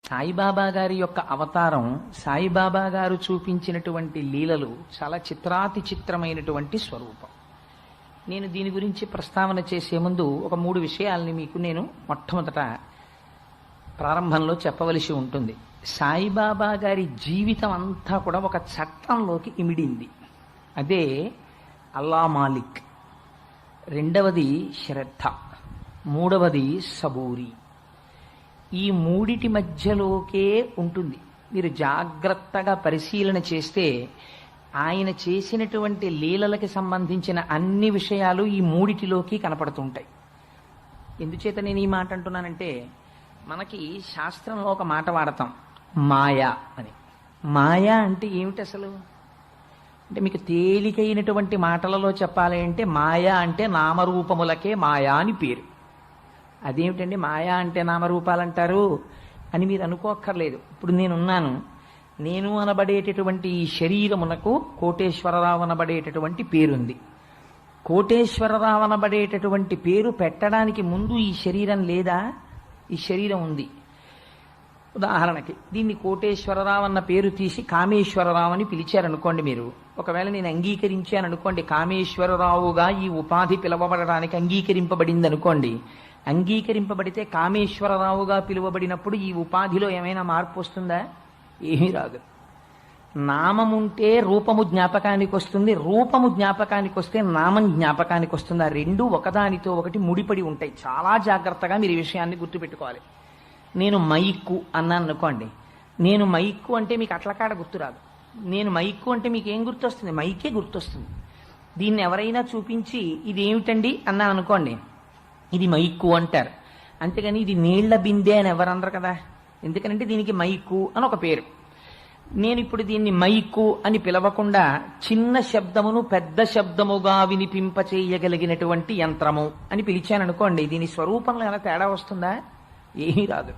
సాయిబాబా గారి యొక్క అవతారం, సాయిబాబా గారు చూపించినటువంటి లీలలు చాలా చిత్రాతి చిత్రమైనటువంటి స్వరూపం. నేను దీని గురించి ప్రస్తావన చేసే ముందు ఒక 3 విషయాల్ని మీకు నేను మొట్టమొదట ప్రారంభంలో చెప్పవలసి ఉంటుంది. సాయిబాబా గారి జీవితం అంతా కూడా ఒక చట్టంలోకి ఇమిడింది. అదే అల్లా మాలిక్, రెండవది శ్రద్ధ, మూడవది సబూరి. ఈ మూడిటి మధ్యలోకే ఉంటుంది. మీరు జాగ్రత్తగా పరిశీలన చేస్తే ఆయన చేసినటువంటి లీలలకి సంబంధించిన అన్ని విషయాలు ఈ మూడిటిలోకి కనపడుతుంటాయి. ఎందుచేత నేను ఈ మాట అంటున్నానంటే, మనకి శాస్త్రంలో ఒక మాట వాడతాం, మాయా అని. మాయా అంటే ఏమిటి అసలు? అంటే మీకు తేలికైనటువంటి మాటలలో చెప్పాలి అంటే, మాయా అంటే నామరూపములకే మాయా అని పేరు. అదేమిటండి మాయా అంటే నామరూపాలంటారు అని మీరు అనుకోక్కర్లేదు. ఇప్పుడు నేనున్నాను, నేను అనబడేటటువంటి ఈ శరీరమునకు కోటేశ్వరరావు అనబడేటటువంటి పేరుంది. కోటేశ్వరరావు అనబడేటటువంటి పేరు పెట్టడానికి ముందు ఈ శరీరం లేదా? ఈ శరీరం ఉంది. ఉదాహరణకి దీన్ని కోటేశ్వరరావు అన్న పేరు తీసి కామేశ్వరరావు అని పిలిచారనుకోండి. మీరు ఒకవేళ నేను అంగీకరించాను అనుకోండి, కామేశ్వరరావుగా ఈ ఉపాధి పిలవబడడానికి అంగీకరింపబడింది అనుకోండి. అంగీకరింపబడితే కామేశ్వరరావుగా పిలువబడినప్పుడు ఈ ఉపాధిలో ఏమైనా మార్పు వస్తుందా? ఏమీ రాదు. నామముంటే రూపము జ్ఞాపకానికి వస్తుంది, రూపము జ్ఞాపకానికి వస్తే నామం జ్ఞాపకానికి వస్తుంది. ఆ రెండు ఒకదానితో ఒకటి ముడిపడి ఉంటాయి. చాలా జాగ్రత్తగా మీరు ఈ విషయాన్ని గుర్తుపెట్టుకోవాలి. నేను మైక్కు అన్నాను అనుకోండి, నేను మైక్కు అంటే మీకు అట్లకాడ గుర్తురాదు. నేను మైక్కు అంటే మీకు ఏం గుర్తొస్తుంది? మైకే గుర్తొస్తుంది. దీన్ని ఎవరైనా చూపించి ఇది ఏమిటండి అన్నాను అనుకోండి, ఇది మైక్కు అంటారు. అంతేగాని ఇది నీళ్ల బిందె అని ఎవరన్నారు కదా. ఎందుకంటే దీనికి మైక్కు అని ఒక పేరు. నేను ఇప్పుడు దీన్ని మైక్కు అని పిలవకుండా చిన్న శబ్దమును పెద్ద శబ్దముగా వినిపింపచేయగలిగినటువంటి యంత్రము అని పిలిచాను అనుకోండి, దీని స్వరూపంలో ఏమైనా తేడా వస్తుందా? ఏమీ రాదు.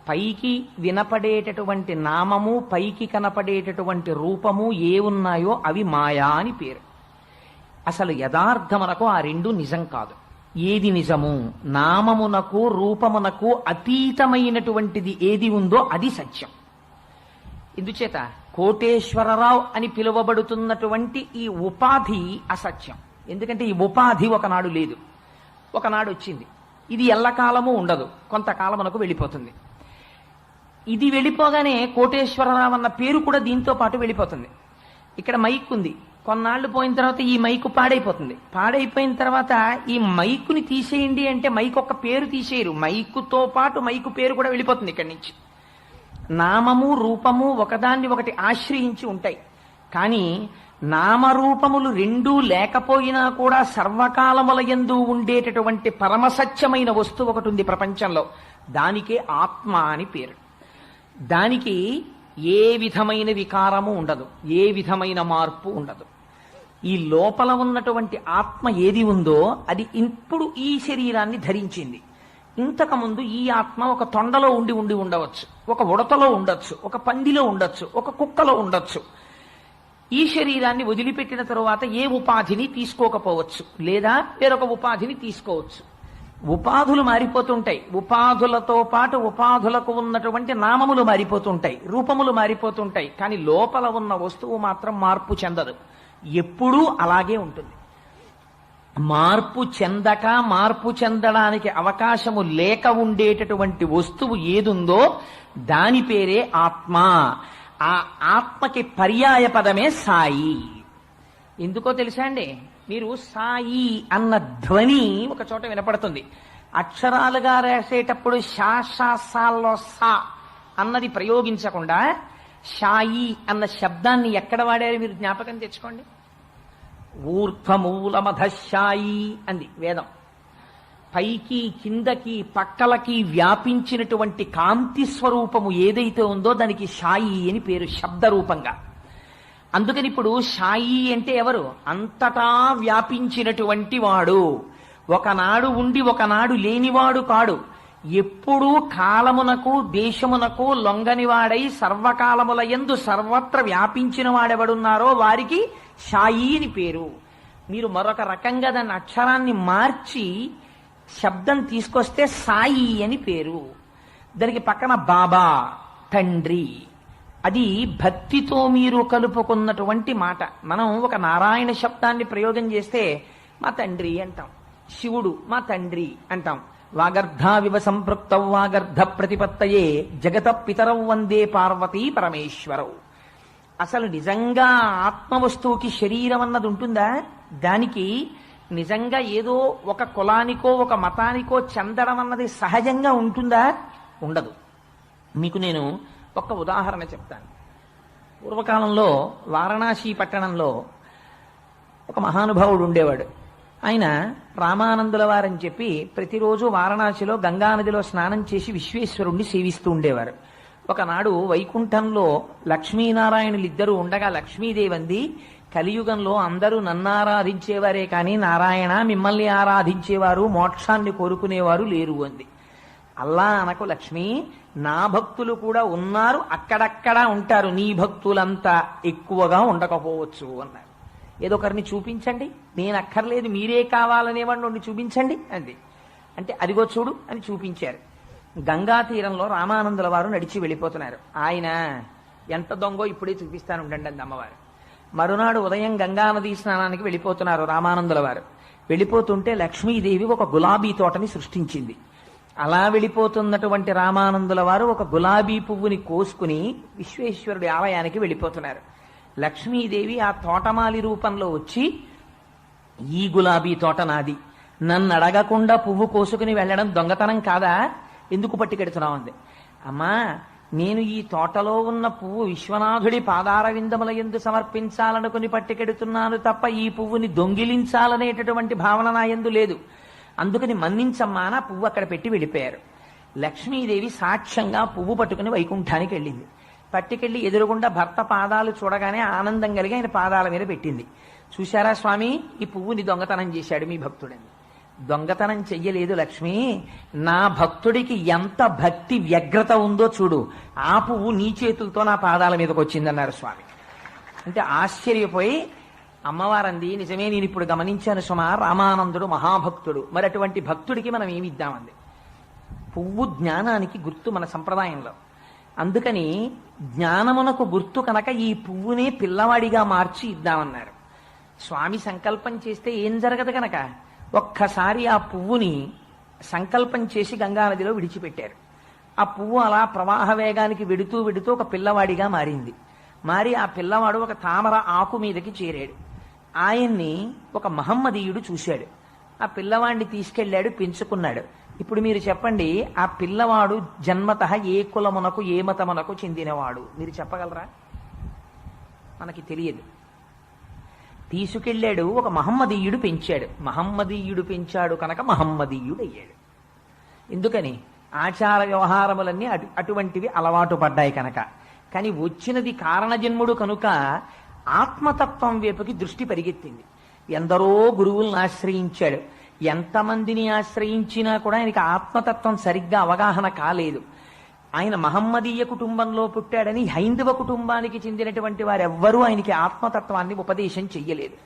పైకి వినపడేటటువంటి నామము, పైకి కనపడేటటువంటి రూపము ఏ ఉన్నాయో అవి మాయా అని పేరు. అసలు యథార్థమునకు ఆ రెండు నిజం కాదు. ఏది నిజము? నామమునకు రూపమునకు అతీతమైనటువంటిది ఏది ఉందో అది సత్యం. ఇందుచేత కోటేశ్వరరావు అని పిలువబడుతున్నటువంటి ఈ ఉపాధి అసత్యం. ఎందుకంటే ఈ ఉపాధి ఒకనాడు లేదు, ఒకనాడు వచ్చింది. ఇది ఎల్లకాలము ఉండదు, కొంతకాలమునకు వెళ్ళిపోతుంది. ఇది వెళ్ళిపోగానే కోటేశ్వరరావు అన్న పేరు కూడా దీంతో పాటు వెళ్ళిపోతుంది. ఇక్కడ మైక్ ఉంది, కొన్నాళ్ళు పోయిన తర్వాత ఈ మైకు పాడైపోతుంది. పాడైపోయిన తర్వాత ఈ మైకుని తీసేయండి అంటే మైకు ఒక్క పేరు తీసేయరు, మైకుతో పాటు మైకు పేరు కూడా వెళ్ళిపోతుంది ఇక్కడి నుంచి. నామము రూపము ఒకదాన్ని ఒకటి ఆశ్రయించి ఉంటాయి. కానీ నామరూపములు రెండూ లేకపోయినా కూడా సర్వకాలములయందు ఉండేటటువంటి పరమసత్యమైన వస్తువు ఒకటి ఉంది ప్రపంచంలో. దానికే ఆత్మ అని పేరు. దానికి ఏ విధమైన వికారము ఉండదు, ఏ విధమైన మార్పు ఉండదు. ఈ లోపల ఉన్నటువంటి ఆత్మ ఏది ఉందో అది ఇప్పుడు ఈ శరీరాన్ని ధరించింది. ఇంతకుముందు ఈ ఆత్మ ఒక తొండలో ఉండి ఉండవచ్చు, ఒక ఉడతలో ఉండొచ్చు, ఒక పందిలో ఉండొచ్చు, ఒక కుక్కలో ఉండొచ్చు. ఈ శరీరాన్ని వదిలిపెట్టిన తరువాత ఏ ఉపాధిని తీసుకోకపోవచ్చు, లేదా వేరొక ఉపాధిని తీసుకోవచ్చు. ఉపాధులు మారిపోతుంటాయి. ఉపాధులతో పాటు ఉపాధులకు ఉన్నటువంటి నామములు మారిపోతుంటాయి, రూపములు మారిపోతుంటాయి. కానీ లోపల ఉన్న వస్తువు మాత్రం మార్పు చెందదు, ఎప్పుడూ అలాగే ఉంటుంది. మార్పు చెందక, మార్పు చెందడానికి అవకాశము లేక ఉండేటటువంటి వస్తువు ఏదుందో దాని పేరే ఆత్మ. ఆ ఆత్మకి పర్యాయ పదమే సాయి. ఎందుకో తెలుసా అండి? మీరు సాయి అన్న ధ్వని ఒక చోట వినపడుతుంది. అక్షరాలుగా రాసేటప్పుడు శాసాల్లో సా అన్నది ప్రయోగించకుండా షాయి అన్న శబ్దాన్ని ఎక్కడ వాడారు మీరు జ్ఞాపకం తెచ్చుకోండి. ఊర్ధ్వమూలమధశాయి అంది వేదం. పైకి కిందకి పక్కలకి వ్యాపించినటువంటి కాంతి స్వరూపము ఏదైతే ఉందో దానికి షాయి అని పేరు, శబ్దరూపంగా. అందుకని ఇప్పుడు షాయి అంటే ఎవరు? అంతటా వ్యాపించినటువంటి వాడు. ఒకనాడు ఉండి ఒకనాడు లేనివాడు కాడు. ఎప్పుడూ కాలమునకు దేశమునకు లొంగనివాడై సర్వకాలములయందు సర్వత్ర వ్యాపించిన వాడెవడున్నారో వారికి షాయి అని పేరు. మీరు మరొక రకంగా దాని అక్షరాన్ని మార్చి శబ్దం తీసుకొస్తే సాయి అని పేరు. దానికి పక్కన బాబా, తండ్రి. అది భక్తితో మీరు కలుపుకున్నటువంటి మాట. మనం ఒక నారాయణ శబ్దాన్ని ప్రయోగం చేస్తే మా తండ్రి అంటాం, శివుడు మా తండ్రి అంటాం. వాగర్ధావివ సంపృక్తౌ వాగర్ధ ప్రతిపత్తయే జగత పితరౌ వందే పార్వతీ పరమేశ్వరౌ. అసలు నిజంగా ఆత్మవస్తువుకి శరీరం అన్నది ఉంటుందా? దానికి నిజంగా ఏదో ఒక కులానికో ఒక మతానికో చెందడం అన్నది సహజంగా ఉంటుందా? ఉండదు. మీకు నేను ఒక ఉదాహరణ చెప్తాను. పూర్వకాలంలో వారణాసి పట్టణంలో ఒక మహానుభావుడు ఉండేవాడు. ఆయన రామానందుల వారని చెప్పి ప్రతిరోజు వారణాసిలో గంగానదిలో స్నానం చేసి విశ్వేశ్వరుణ్ణి సేవిస్తూ ఉండేవారు. ఒకనాడు వైకుంఠంలో లక్ష్మీనారాయణులు ఇద్దరు ఉండగా లక్ష్మీదేవి అంది, కలియుగంలో అందరూ నన్ను ఆరాధించేవారే కానీ నారాయణ మిమ్మల్ని ఆరాధించేవారు, మోక్షాన్ని కోరుకునేవారు లేరు అంది. అల్లా అనకు లక్ష్మి, నా భక్తులు కూడా ఉన్నారు, అక్కడక్కడా ఉంటారు, నీ భక్తులంతా ఎక్కువగా ఉండకపోవచ్చు అన్నారు. ఏదో ఒకరిని చూపించండి, నేను అక్కర్లేదు మీరే కావాలనేవాడిని చూపించండి అంది. అంటే అదిగో చూడు అని చూపించారు. గంగా తీరంలో రామానందుల వారు నడిచి వెళ్ళిపోతున్నారు. ఆయన ఎంత దొంగో ఇప్పుడే చూపిస్తాను ఉండండి అంది అమ్మవారు. మరునాడు ఉదయం గంగానదీ స్నానానికి వెళ్ళిపోతున్నారు రామానందుల వారు. వెళ్ళిపోతుంటే లక్ష్మీదేవి ఒక గులాబీ తోటని సృష్టించింది. అలా వెళ్ళిపోతున్నటువంటి రామానందుల వారు ఒక గులాబీ పువ్వుని కోసుకుని విశ్వేశ్వరుడి ఆలయానికి వెళ్ళిపోతున్నారు. లక్ష్మీదేవి ఆ తోటమాలి రూపంలో వచ్చి, ఈ గులాబీ తోట నాది, నన్ను అడగకుండా పువ్వు కోసుకుని వెళ్ళడం దొంగతనం కాదా, ఎందుకు పట్టుకెడుతున్నావు అంది. అమ్మా, నేను ఈ తోటలో ఉన్న పువ్వు విశ్వనాథుడి పాదార విందముల యందు సమర్పించాలనుకుని పట్టుకెడుతున్నాను తప్ప ఈ పువ్వుని దొంగిలించాలనేటటువంటి భావన నా యందు లేదు, అందుకని మన్నించమ్మా నా పువ్వు అక్కడ పెట్టి వెళ్ళిపోయారు. లక్ష్మీదేవి సాక్ష్యంగా పువ్వు పట్టుకుని వైకుంఠానికి వెళ్ళింది. పట్టుకెళ్ళి ఎదురుగుండా భర్త పాదాలు చూడగానే ఆనందం కలిగి ఆయన పాదాల మీద పెట్టింది. చూశారా స్వామి, ఈ పువ్వుని దొంగతనం చేశాడు మీ భక్తుడని. దొంగతనం చెయ్యలేదు లక్ష్మి, నా భక్తుడికి ఎంత భక్తి వ్యగ్రత ఉందో చూడు, ఆ పువ్వు నీ చేతులతో నా పాదాల మీదకి వచ్చిందన్నారు స్వామి. అంటే ఆశ్చర్యపోయి అమ్మవారంది, నిజమే, నేను ఇప్పుడు గమనించాను సుమా, రామానందుడు మహాభక్తుడు, మరి అటువంటి భక్తుడికి మనం ఏమి ఇద్దామంది. పువ్వు జ్ఞానానికి గుర్తు మన సంప్రదాయంలో. అందుకని జ్ఞానమునకు గుర్తు కనుక ఈ పువ్వునే పిల్లవాడిగా మార్చి ఇద్దామన్నారు. స్వామి సంకల్పం చేస్తే ఏం జరగదు కనుక ఒక్కసారి ఆ పువ్వుని సంకల్పం చేసి గంగానదిలో విడిచిపెట్టారు. ఆ పువ్వు అలా ప్రవాహ వేగానికి వెడుతూ వెడుతూ ఒక పిల్లవాడిగా మారింది. మారి ఆ పిల్లవాడు ఒక తామర ఆకు మీదకి చేరాడు. ఆయన్ని ఒక మహమ్మదీయుడు చూశాడు. ఆ పిల్లవాడిని తీసుకెళ్లాడు, పెంచుకున్నాడు. ఇప్పుడు మీరు చెప్పండి, ఆ పిల్లవాడు జన్మతః ఏ కులమునకు ఏ మతమునకు చెందినవాడు మీరు చెప్పగలరా? మనకి తెలియదు. తీసుకెళ్లాడు, ఒక మహమ్మదీయుడు పెంచాడు. మహమ్మదీయుడు పెంచాడు కనుక మహమ్మదీయుడు అయ్యాడు. ఎందుకని? ఆచార వ్యవహారములన్నీ అటువంటివి అలవాటు పడ్డాయి కనుక. కానీ వచ్చినది కారణజన్ముడు కనుక ఆత్మతత్వం వైపుకి దృష్టి పరిగెత్తింది. ఎందరో గురువులను ఆశ్రయించాడు. ఎంతమందిని ఆశ్రయించినా కూడా ఆయనకి ఆత్మతత్వం సరిగ్గా అవగాహన కాలేదు. ఆయన మహమ్మదీయ కుటుంబంలో పుట్టాడని హైందవ కుటుంబానికి చెందినటువంటి వారెవ్వరూ ఆయనకి ఆత్మతత్వాన్ని ఉపదేశం చెయ్యలేదు.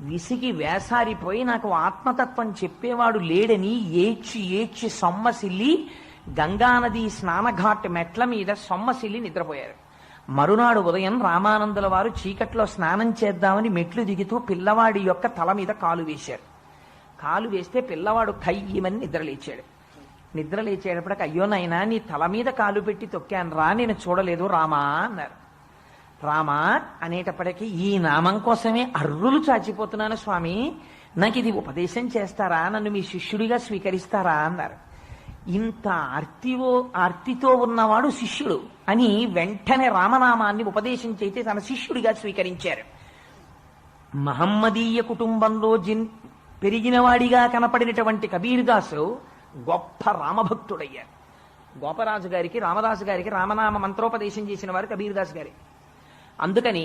విసిగి వేసారిపోయి నాకు ఆత్మతత్వం చెప్పేవాడు లేడని ఏడ్చి ఏడ్చి సొమ్మసిల్లి గంగానది స్నానఘాట్ మెట్ల మీద సొమ్మసిల్లి నిద్రపోయారు. మరునాడు ఉదయం రామానందుల వారు చీకట్లో స్నానం చేద్దామని మెట్లు దిగుతూ పిల్లవాడి యొక్క తల మీద కాలు వేశారు. కాలు వేస్తే పిల్లవాడు ఖయ్యమని నిద్రలేచాడు. నిద్రలేచేటప్పటికి, అయ్యో నాయనా, నీ తల మీద కాలు పెట్టి తొక్కాను రా, నేను చూడలేదు రామా అన్నారు. రామా అనేటప్పటికీ, ఈ నామం కోసమే అర్రులు చాచిపోతున్నాను స్వామి, నాకు ఇది ఉపదేశం చేస్తారా, నన్ను మీ శిష్యుడిగా స్వీకరిస్తారా అన్నారు. ఇంత ఆర్తితో ఉన్నవాడు శిష్యుడు అని వెంటనే రామనామాన్ని ఉపదేశం చేసి తన శిష్యుడిగా స్వీకరించారు. మహమ్మదీయ కుటుంబంలో పెరిగినవాడిగా కనపడినటువంటి కబీర్దాసు గొప్ప రామభక్తుడయ్యారు. గోపరాజు గారికి, రామదాసు గారికి రామనామ మంత్రోపదేశం చేసిన వారు కబీర్దాస్ గారి. అందుకని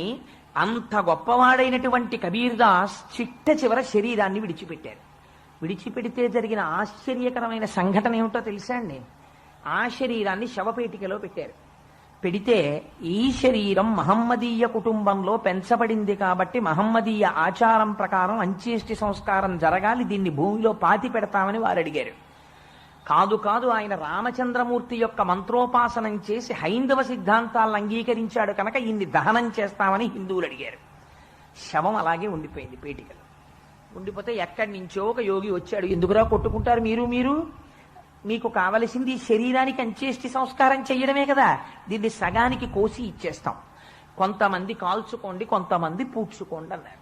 అంత గొప్పవాడైనటువంటి కబీర్దాస్ చిట్ట చివర శరీరాన్ని విడిచిపెట్టారు. విడిచిపెడితే జరిగిన ఆశ్చర్యకరమైన సంఘటన ఏమిటో తెలుసా అండి? ఆ శరీరాన్ని శవపేటికలో పెట్టారు. పెడితే ఈ శరీరం మహమ్మదీయ కుటుంబంలో పెంచబడింది కాబట్టి మహమ్మదీయ ఆచారం ప్రకారం అంత్యేష్టి సంస్కారం జరగాలి, దీన్ని భూమిలో పాతి పెడతామని వారు అడిగారు. కాదు కాదు, ఆయన రామచంద్రమూర్తి యొక్క మంత్రోపాసనం చేసి హైందవ సిద్ధాంతాలను అంగీకరించాడు కనుక ఇన్ని దహనం చేస్తామని హిందువులు అడిగారు. శవం అలాగే ఉండిపోయింది పేటికలో. ఉండిపోతే ఎక్కడి నుంచో ఒక యోగి వచ్చాడు. ఎందుకురా కొట్టుకుంటారు మీరు మీకు కావలసింది శరీరానికి అంచేష్టి సంస్కారం చెయ్యడమే కదా, దీన్ని సగానికి కోసి ఇచ్చేస్తాం, కొంతమంది కాల్చుకోండి కొంతమంది పూడ్చుకోండి అన్నారు.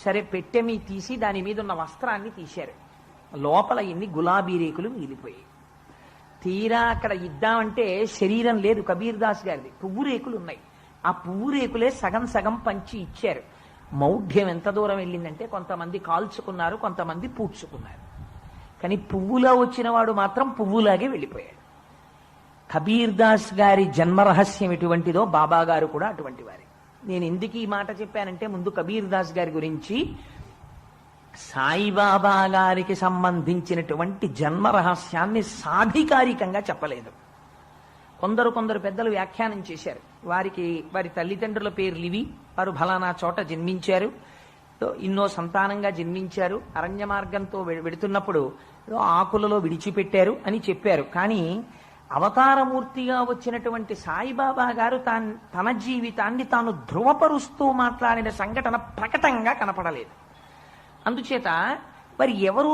సరే, పెట్టె మీ తీసి దాని మీద ఉన్న వస్త్రాన్ని తీశారు. లోపల ఎన్ని గులాబీ రేకులు మిగిలిపోయాయి. తీరా అక్కడ ఇద్దామంటే శరీరం లేదు కబీర్ దాస్ గారిది, పువ్వు రేకులు ఉన్నాయి. ఆ పువ్వు రేకులే సగం సగం పంచి ఇచ్చారు. మౌఢ్యం ఎంత దూరం వెళ్ళిందంటే కొంతమంది కాల్చుకున్నారు, కొంతమంది పూడ్చుకున్నారు. కానీ పువ్వులా వచ్చిన వాడు మాత్రం పువ్వులాగే వెళ్ళిపోయాడు. కబీర్ దాస్ గారి జన్మరహస్యం ఎటువంటిదో బాబా గారు కూడా అటువంటి వారే. నేను ఎందుకు ఈ మాట చెప్పానంటే, ముందు కబీర్ దాస్ గారి గురించి సాయిబాబా గారికి సంబంధించినటువంటి జన్మరహస్యాన్ని సాధికారికంగా చెప్పలేదు. కొందరు పెద్దలు వ్యాఖ్యానం చేశారు. వారి తల్లిదండ్రుల పేర్లు ఇవి, వారు ఫలానా చోట జన్మించారు, ఎన్నో సంతానంగా జన్మించారు, అరణ్య మార్గంతో వెడుతున్నప్పుడు ఆకులలో విడిచిపెట్టారు అని చెప్పారు. కానీ అవతారమూర్తిగా వచ్చినటువంటి సాయిబాబా గారు తన జీవితాన్ని తాను ధృవపరుస్తూ మాట్లాడిన సంఘటన ప్రకటంగా కనపడలేదు. అందుచేత మరి ఎవరు,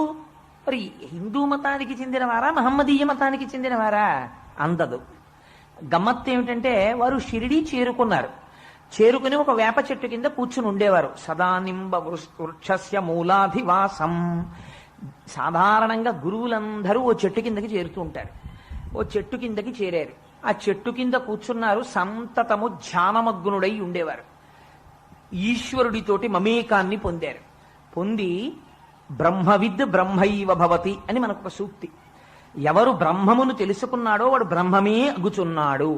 మరి హిందూ మతానికి చెందినవారా మహమ్మదీయ మతానికి చెందినవారా అందదు. గమ్మత్తు ఏమిటంటే, వారు షిరిడీ చేరుకున్నారు. చేరుకుని ఒక వేప చెట్టు కింద కూర్చుని ఉండేవారు. సదానింబ వృక్షస్య మూలాధివాసం. సాధారణంగా గురువులందరూ ఓ చెట్టు కిందకి చేరుతూ ఉంటారు. ఓ చెట్టు కిందకి చేరారు. ఆ చెట్టు కింద కూర్చున్నారు. సంతతము ధ్యానమగ్నుడై ఉండేవారు. ఈశ్వరుడితోటి మమేకాన్ని పొందారు. పొంది బ్రహ్మవిద్ బ్రహ్మైవ భవతి అని మనకు సూక్తి. ఎవరు బ్రహ్మమును తెలుసుకున్నాడో వాడు బ్రహ్మమే అగుచున్నాడు.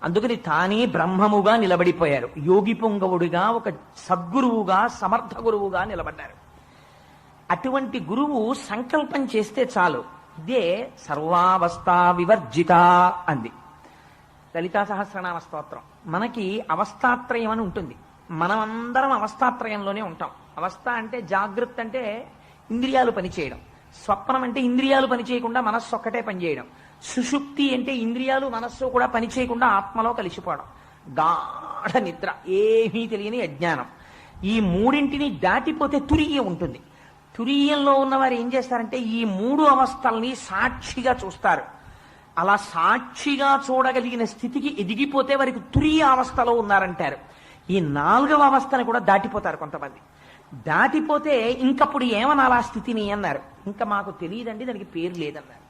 అందుకని తానే బ్రహ్మముగా నిలబడిపోయారు. యోగి పొంగవుడిగా, ఒక సద్గురువుగా, సమర్థ గురువుగా నిలబడ్డారు. అటువంటి గురువు సంకల్పం చేస్తే చాలు. ఇదే సర్వావస్థా వివర్జిత అంది లలితా సహస్రనామ స్తోత్రం. మనకి అవస్థాత్రయం అని ఉంటుంది. మనమందరం అవస్థాత్రయంలోనే ఉంటాం. అవస్థ అంటే జాగృత్ అంటే ఇంద్రియాలు పనిచేయడం, స్వప్నం అంటే ఇంద్రియాలు పనిచేయకుండా మనస్సు ఒక్కటే పనిచేయడం, సుషుప్తి అంటే ఇంద్రియాలు మనస్సు కూడా పనిచేయకుండా ఆత్మలో కలిసిపోవడం, గాఢ నిద్ర, ఏమీ తెలియని అజ్ఞానం. ఈ మూడింటిని దాటిపోతే తురీయం ఉంటుంది. తురీయంలో ఉన్నవారు ఏం చేస్తారంటే ఈ మూడు అవస్థల్ని సాక్షిగా చూస్తారు. అలా సాక్షిగా చూడగలిగిన స్థితికి ఎదిగిపోతే వారికి తురీయ అవస్థలో ఉన్నారంటారు. ఈ నాలుగవ అవస్థను కూడా దాటిపోతారు కొంతమంది. దాటిపోతే ఇంకప్పుడు ఏమనాలి ఆ స్థితిని అన్నారు. ఇంకా మాకు తెలియదండి, దానికి పేరు లేదన్నారు.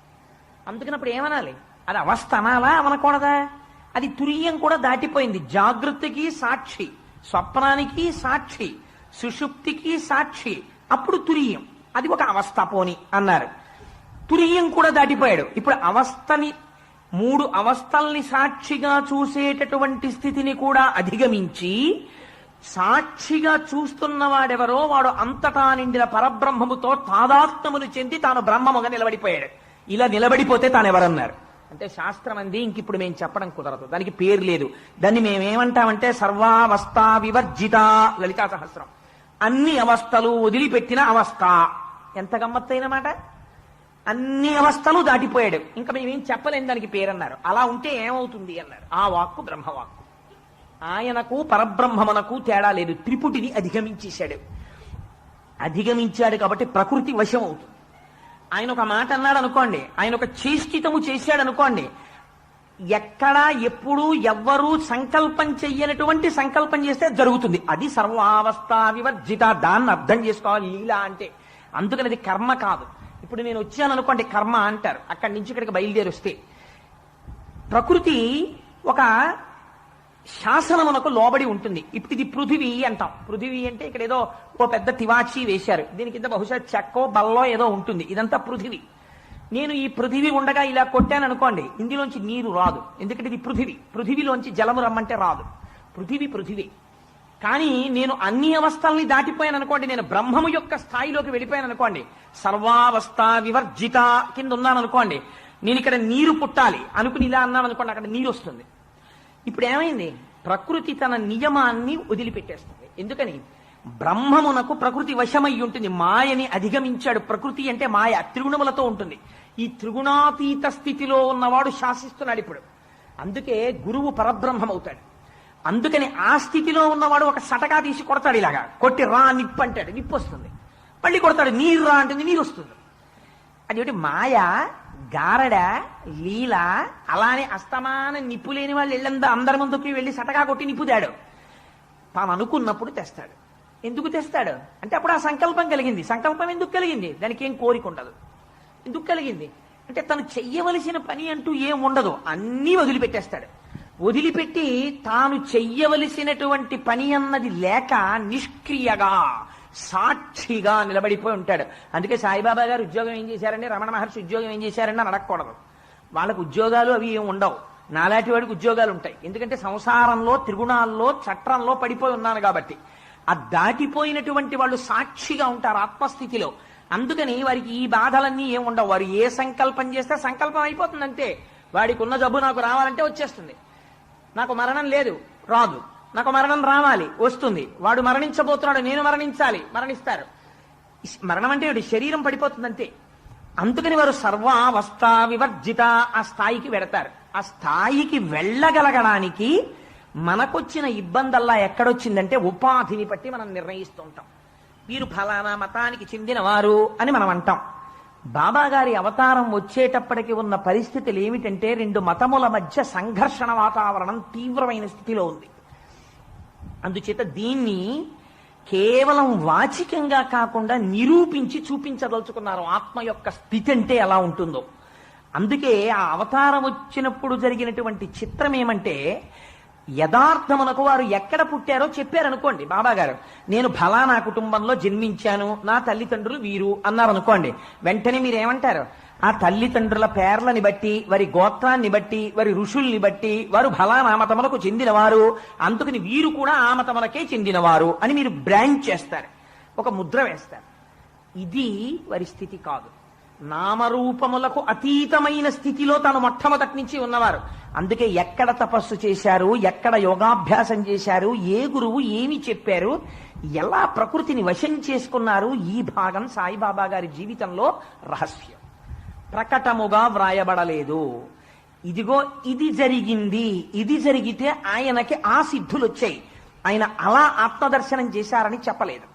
అందుకనప్పుడు ఏమనాలి? అది అవస్థ అనాలా అనకూడదా? అది తురీయం కూడా దాటిపోయింది. జాగృతికి సాక్షి, స్వప్నానికి సాక్షి, సుషుప్తికి సాక్షి, అప్పుడు తురీయం. అది ఒక అవస్థ పోని అన్నారు. తురీయం కూడా దాటిపోయాడు. ఇప్పుడు అవస్థని, మూడు అవస్థల్ని సాక్షిగా చూసేటటువంటి స్థితిని కూడా అధిగమించి సాక్షిగా చూస్తున్నవాడెవరో వాడు అంతటా నిండిన పరబ్రహ్మముతో తాదాత్మ్యమును చెంది తాను బ్రహ్మముగా నిలబడిపోయాడు. ఇలా నిలబడిపోతే తానెవరన్నారు అంటే శాస్త్రం అంది ఇంకిప్పుడు మేము చెప్పడం కుదరదు, దానికి పేరు లేదు. దాన్ని మేమేమంటామంటే సర్వావస్థా వివర్జిత లలితా సహస్రం. అన్ని అవస్థలు వదిలిపెట్టిన అవస్థ. ఎంత గమ్మత్తైన మాట! అన్ని అవస్థలు దాటిపోయాడు, ఇంకా మేమేం చెప్పలేం దానికి పేరన్నారు. అలా ఉంటే ఏమవుతుంది అన్నారు. ఆ వాక్కు బ్రహ్మవాక్కు. ఆయనకు పరబ్రహ్మమునకు తేడా లేదు. త్రిపుటిని అధిగమించేశాడు. అధిగమించాడు కాబట్టి ప్రకృతి వశం అవుతుంది. ఆయన ఒక మాట అన్నాడు అనుకోండి, ఆయన ఒక చేష్టితము చేశాడు అనుకోండి, ఎక్కడా ఎప్పుడు ఎవ్వరూ సంకల్పం చెయ్యనటువంటి సంకల్పం చేస్తే జరుగుతుంది. అది సర్వావస్థ వివర్జిత. దాన్ని అర్థం చేసుకోవాలి లీల అంటే. అందుకని అది కర్మ కాదు. ఇప్పుడు నేను వచ్చాను అనుకోండి, కర్మ అంటారు. అక్కడి నుంచి ఇక్కడికి బయలుదేరి వస్తే ప్రకృతి ఒక శాసనమునకు లోబడి ఉంటుంది. ఇప్పుడు ఇది పృథివీ అంటాం. పృథివీ అంటే ఇక్కడ ఏదో ఓ పెద్ద తివాచీ వేశారు, దీని కింద బహుశా చెక్కో బల్లో ఏదో ఉంటుంది, ఇదంతా పృథివీ. నేను ఈ పృథివీ ఉండగా ఇలా కొట్టాను అనుకోండి, ఇందులోంచి నీరు రాదు, ఎందుకంటే ఇది పృథివీ. పృథివీలోంచి జలము రమ్మంటే రాదు. పృథివీ. కానీ నేను అన్ని అవస్థల్ని దాటిపోయాను అనుకోండి, నేను బ్రహ్మము యొక్క స్థాయిలోకి వెళ్ళిపోయాను అనుకోండి, సర్వావస్థ వివర్జిత కింద ఉన్నాను అనుకోండి, నేను ఇక్కడ నీరు పుట్టాలి అనుకుని ఇలా అన్నాను అనుకోండి, అక్కడ నీరు వస్తుంది. ఇప్పుడు ఏమైంది? ప్రకృతి తన నియమాన్ని వదిలిపెట్టేస్తుంది. ఎందుకని? బ్రహ్మమునకు ప్రకృతి వశమై ఉంటుంది. మాయని అధిగమించాడు. ప్రకృతి అంటే మాయ త్రిగుణములతో ఉంటుంది. ఈ త్రిగుణాతీత స్థితిలో ఉన్నవాడు శాసిస్తున్నాడు ఇప్పుడు. అందుకే గురువు పరబ్రహ్మం అవుతాడు. అందుకని ఆ స్థితిలో ఉన్నవాడు ఒక సటకా తీసి కొడతాడు, ఇలాగా కొట్టి రా నిప్పు అంటాడు, నిప్పు వస్తుంది. మళ్ళీ కొడతాడు, నీరు రా అంటే నీరు వస్తుంది. అదేంటి మాయ, గారడ, లీల. అలానే అస్తమాన నిప్పు లేని వాళ్ళు ఇళ్ళంతా అందరి ముందుకి వెళ్ళి సటకా కొట్టి నిప్పుతాడు. తాను అనుకున్నప్పుడు తెస్తాడు. ఎందుకు తెస్తాడు అంటే అప్పుడు ఆ సంకల్పం కలిగింది. సంకల్పం ఎందుకు కలిగింది? దానికి ఏం కోరిక ఉండదు. ఎందుకు కలిగింది అంటే తను చెయ్యవలసిన పని అంటూ ఏం ఉండదు, అన్నీ వదిలిపెట్టేస్తాడు. వదిలిపెట్టి తాను చెయ్యవలసినటువంటి పని అన్నది లేక నిష్క్రియగా సాక్షిగా నిలబడిపోయి ఉంటాడు. అందుకే సాయిబాబా గారు ఉద్యోగం ఏం చేశారంటే, రమణ మహర్షి ఉద్యోగం ఏం చేశారని అడగకూడదు. వాళ్ళకు ఉద్యోగాలు అవి ఏమి ఉండవు. నాలాంటి వాడికి ఉద్యోగాలు ఉంటాయి. ఎందుకంటే సంసారంలో, త్రిగుణాల్లో, చట్రంలో పడిపోయి ఉన్నాను కాబట్టి. ఆ దాటిపోయినటువంటి వాళ్ళు సాక్షిగా ఉంటారు ఆత్మస్థితిలో. అందుకని వారికి ఈ బాధలన్నీ ఏమి ఉండవు. వారు ఏ సంకల్పం చేస్తే సంకల్పం అయిపోతుంది అంతే. వాడికి ఉన్న జబ్బు నాకు రావాలంటే వచ్చేస్తుంది. నాకు మరణం లేదు, రాదు. నాకు మరణం రావాలి, వస్తుంది. వాడు మరణించబోతున్నాడు, నేను మరణించాలి, మరణిస్తారు. మరణం అంటే శరీరం పడిపోతుంది అంతే. అందుకని వారు సర్వావస్థ వివర్జిత ఆ స్థాయికి వెడతారు. ఆ స్థాయికి వెళ్ళగలగడానికి మనకొచ్చిన ఇబ్బందల్లా ఎక్కడొచ్చిందంటే ఉపాధిని బట్టి మనం నిర్ణయిస్తూ ఉంటాం. వీరు ఫలానా మతానికి చెందినవారు అని మనం అంటాం. బాబా గారి అవతారం వచ్చేటప్పటికి ఉన్న పరిస్థితులు ఏమిటంటే, రెండు మతముల మధ్య సంఘర్షణ వాతావరణం తీవ్రమైన స్థితిలో ఉంది. అందుచేత దీన్ని కేవలం వాచికంగా కాకుండా నిరూపించి చూపించదలుచుకున్నారు ఆత్మ యొక్క స్థితి అంటే ఎలా ఉంటుందో. అందుకే ఆ అవతారం వచ్చినప్పుడు జరిగినటువంటి చిత్రం ఏమంటే, యథార్థమునకు వారు ఎక్కడ పుట్టారో చెప్పారనుకోండి. బాబా గారు నేను ఫలానా కుటుంబంలో జన్మించాను, నా తల్లిదండ్రులు వీరు అన్నారనుకోండి. వెంటనే మీరేమంటారు? ఆ తల్లిదండ్రుల పేర్లని బట్టి, వారి గోత్రాన్ని బట్టి, వారి ఋషుల్ని బట్టి వారు ఫలానా మతములకు చెందినవారు, అందుకని వీరు కూడా ఆ మతములకే చెందినవారు అని మీరు బ్రాండ్ చేస్తారు, ఒక ముద్ర వేస్తారు. ఇది వారి స్థితి కాదు. నామరూపములకు అతీతమైన స్థితిలో తాను మొట్టమొదటి నుంచి ఉన్నవారు. అందుకే ఎక్కడ తపస్సు చేశారు, ఎక్కడ యోగాభ్యాసం చేశారు, ఏ గురువు ఏమి చెప్పారు, ఎలా ప్రకృతిని వశం చేసుకున్నారు, ఈ భాగం సాయిబాబా గారి జీవితంలో రహస్యం. ప్రకటముగా వ్రాయబడలేదు. ఇదిగో ఇది జరిగింది, ఇది జరిగితే ఆయనకి ఆ సిద్ధులు వచ్చాయి, ఆయన అలా ఆత్మదర్శనం చేశారని చెప్పలేదు.